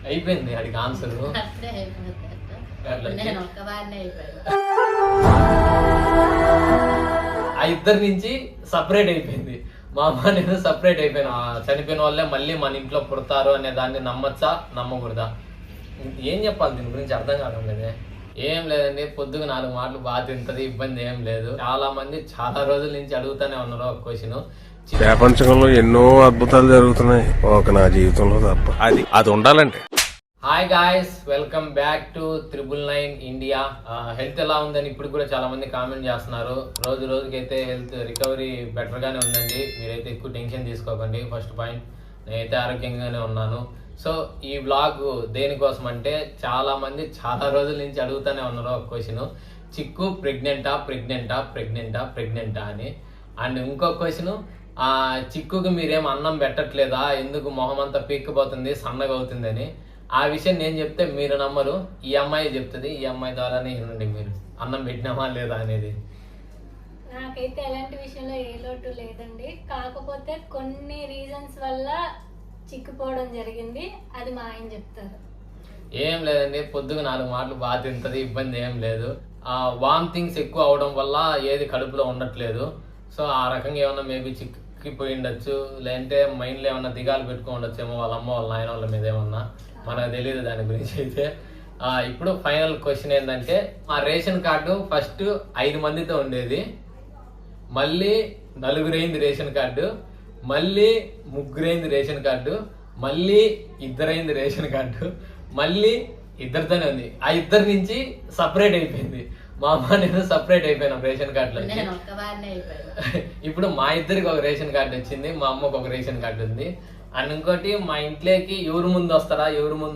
అయిపోయింది అడిగి ఆన్సర్. ఆ ఇద్దరి నుంచి సపరేట్ అయిపోయింది. మా అమ్మ నేను సపరేట్ అయిపోయినా. చనిపోయిన వాళ్ళే మళ్ళీ మన ఇంట్లో పుడతారు అనే దాన్ని నమ్మచ్చా నమ్మకూడదా? ఏం చెప్పాలి దీని గురించి అర్థం కావడం లేదే. ఏం లేదండి, పొద్దుగా 4 మాటలు బాగా తింటది, ఇబ్బంది ఏం లేదు. చాలా మంది చాలా రోజుల నుంచి అడుగుతూనే ఉన్నారు ఒక క్వశ్చన్. ప్రపంచంలో ఎన్నో అద్భుతాలు జరుగుతున్నాయి, ఒక నా జీవితంలో తప్ప. అది ఉండాలంటే. Hi guys, welcome back to 999 India. Health ఎలా ఉందని ఇప్పుడు కూడా చాలా మంది కామెంట్ చేస్తున్నారు. రోజు రోజుకైతే హెల్త్ రికవరీ బెటర్ గానే ఉందండి. మీరైతే ఎక్కువ టెన్షన్ తీసుకోకండి. ఫస్ట్ పాయింట్, నేనైతే ఆరోగ్యంగానే ఉన్నాను. సో ఈ బ్లాగ్ దేనికోసం అంటే, చాలా మంది చాలా రోజుల నుంచి అడుగుతూనే ఉన్నారు ఒక క్వశ్చన్, చిక్కు ప్రెగ్నెంటా అని. అండ్ ఇంకో క్వశ్చన్, చిక్కుకి మీరేం అన్నం పెట్టట్లేదా, ఎందుకు మొహం అంతా పీక్కిపోతుంది, సన్నగా అవుతుందని. ఆ విషయం నేను చెప్తే మీరు నమ్మరు, ఈ అమ్మాయి చెప్తుంది. ఈ అమ్మాయి ద్వారానే వినండి మీరు అన్నం పెట్టినామా లేదా అనేది. నాకైతే ఎలాంటి విషయంలో ఏ లోటు లేదండి, కాకపోతే కొన్ని రీజన్స్ వల్ల చిక్కుపోవడం జరిగింది. అది మా ఆయన చెప్తారు. ఏం లేదండి, పొద్దుగా 4 మాటలు బాగా తింటది, ఇబ్బంది ఏం లేదు. వామిటింగ్స్ ఎక్కువ అవడం వల్ల ఏది కడుపులో ఉండట్లేదు. సో ఆ రకంగా ఏమన్నా మేబీ చిక్కిపోయి ఉండొచ్చు, లేదంటే మైండ్లో ఏమన్నా దిగాలు పెట్టుకోండొచ్చేమో వాళ్ళ అమ్మ వాళ్ళ నాయన వాళ్ళ మీద ఏమన్నా, మనకు తెలియదు దాని గురించి అయితే. ఇప్పుడు ఫైనల్ క్వశ్చన్ ఏంటంటే, మా రేషన్ కార్డు ఫస్ట్ 5 మందితో ఉండేది, మళ్ళీ 4 అయింది రేషన్ కార్డు, మళ్ళీ 3 అయింది రేషన్ కార్డు, మళ్ళీ 2 అయింది రేషన్ కార్డు, మళ్ళీ 2తోనే ఉంది. ఆ 2 నుంచి సపరేట్ అయిపోయింది. మా అమ్మ నేను సపరేట్ అయిపోయినాం రేషన్ కార్డులో. ఇప్పుడు మా ఇద్దరికి ఒక రేషన్ కార్డు వచ్చింది, మా అమ్మకు ఒక రేషన్ కార్డు ఉంది. అండ్ ఇంకోటి, మా ఇంట్లోకి ఎవరు ముందు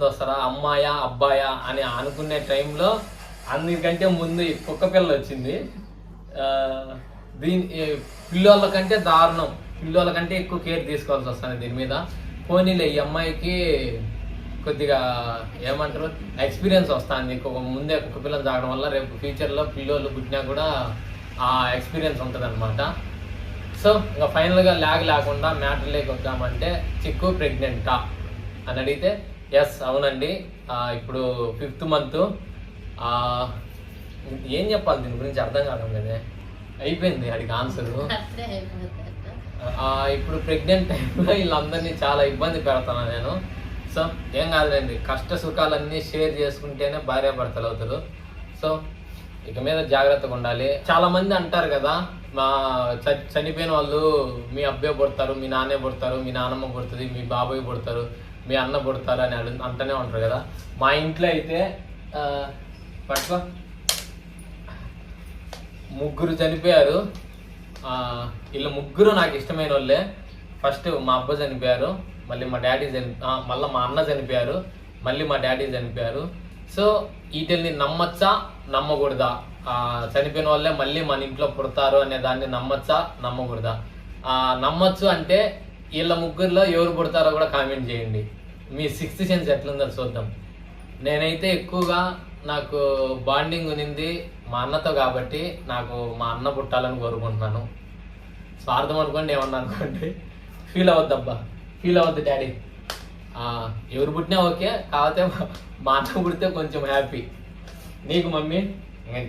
వస్తారా, అమ్మాయా అబ్బాయా అని అనుకునే టైంలో అన్నిటికంటే ముందు కుక్క పిల్ల వచ్చింది. పిల్లోళ్ళ కంటే దారుణం, పిల్లోళ్ళ కంటే ఎక్కువ కేర్ తీసుకోవాల్సి వస్తుంది దీని మీద. పోనీలే, ఈ అమ్మాయికి కొద్దిగా ఏమంటారు ఎక్స్పీరియన్స్ వస్తుంది. ముందే కుక్క పిల్లలు తాగడం వల్ల రేపు ఫ్యూచర్లో పిల్లోళ్ళు పుట్టినా కూడా ఆ ఎక్స్పీరియన్స్ ఉంటుంది అనమాట. సో ఇంకా ఫైనల్గా లేకుండా మ్యాటర్లోకి వద్దామంటే, చిక్కు ప్రెగ్నెంటా అని అడిగితే ఎస్ అవునండి. ఇప్పుడు 5th మంత్. ఏం చెప్పాలి దీని గురించి అర్థం కావడం లేదే. అయిపోయింది అడిగి ఆన్సర్. ఇప్పుడు ప్రెగ్నెంట్ టైంలో వీళ్ళందరినీ చాలా ఇబ్బంది పెడతాను నేను. సో ఏం కాదులేండి, కష్ట సుఖాలన్నీ షేర్ చేసుకుంటేనే భార్యాభర్తలు అవుతారు. సో ఇక మీద జాగ్రత్తగా ఉండాలి. చాలా మంది అంటారు కదా, మా చనిపోయిన వాళ్ళు మీ అబ్బాయి పుడతారు, మీ నాన్నే పుడతారు, మీ నాన్నమ్మ పుడుతుంది, మీ బాబాయ్ పుడతారు, మీ అన్న పుడతారు అని అంటూనే ఉంటారు కదా. మా ఇంట్లో అయితే పట్టుకో 3 చనిపోయారు. వీళ్ళు 3 నాకు ఇష్టమైన వాళ్ళే. ఫస్ట్ మా అబ్బ చనిపోయారు, మళ్ళీ మా డాడీ మళ్ళీ మా అన్న చనిపోయారు, మళ్ళీ మా డాడీ చనిపోయారు. సో వీటిని నమ్మచ్చా నమ్మకూడదా? చనిపోయిన వాళ్ళే మళ్ళీ మన ఇంట్లో పుడతారు అనే దాన్ని నమ్మచ్చా నమ్మకూడదా? నమ్మచ్చు అంటే వీళ్ళ 3లో ఎవరు పుడతారో కూడా కామెంట్ చేయండి. మీ 6th సెన్స్ ఎట్లుందో చూద్దాం. నేనైతే ఎక్కువగా నాకు బాండింగ్ ఉన్నింది మా అన్నతో కాబట్టి నాకు మా అన్న పుట్టాలని కోరుకుంటున్నాను. స్వార్థం అనుకోండి, ఏమన్నా అనుకోండి, ఫీల్ అవద్దు డాడీ. ఎవరు పుట్టినా ఓకే, కాకపోతే మా అన్న పుడితే కొంచెం హ్యాపీ. నీకు మమ్మీ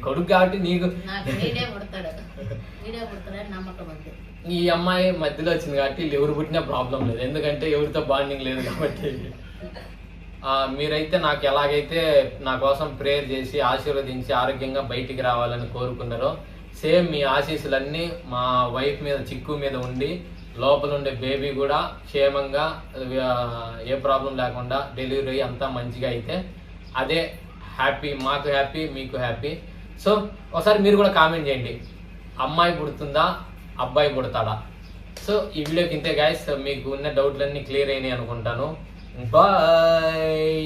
కొడుకు కాబట్టి నీకు ఈ అమ్మాయి మధ్యలో వచ్చింది కాబట్టి వీళ్ళు ఎవరు పుట్టినా ప్రాబ్లం లేదు, ఎందుకంటే ఎవరితో బాండింగ్ లేదు కాబట్టి. మీరైతే నాకు ఎలాగైతే నా కోసం ప్రేయర్ చేసి ఆశీర్వదించి ఆరోగ్యంగా బయటికి రావాలని కోరుకున్నారో, సేమ్ మీ ఆశీస్సులన్నీ మా వైఫ్ మీద, చిక్కు మీద ఉండి లోపల ఉండే బేబీ కూడా క్షేమంగా ఏ ప్రాబ్లం లేకుండా డెలివరీ అయ్యి అంతా మంచిగా అయితే అదే హ్యాపీ, మాకు హ్యాపీ, మీకు హ్యాపీ. సో ఒకసారి మీరు కూడా కామెంట్ చేయండి, అమ్మాయి పుడుతుందా అబ్బాయి పుడతాడా? సో ఈ వీడియోకి ఇంతే గాయస్, మీకు ఉన్న డౌట్లన్నీ క్లియర్ అయినాయి అనుకుంటాను. బాయ్.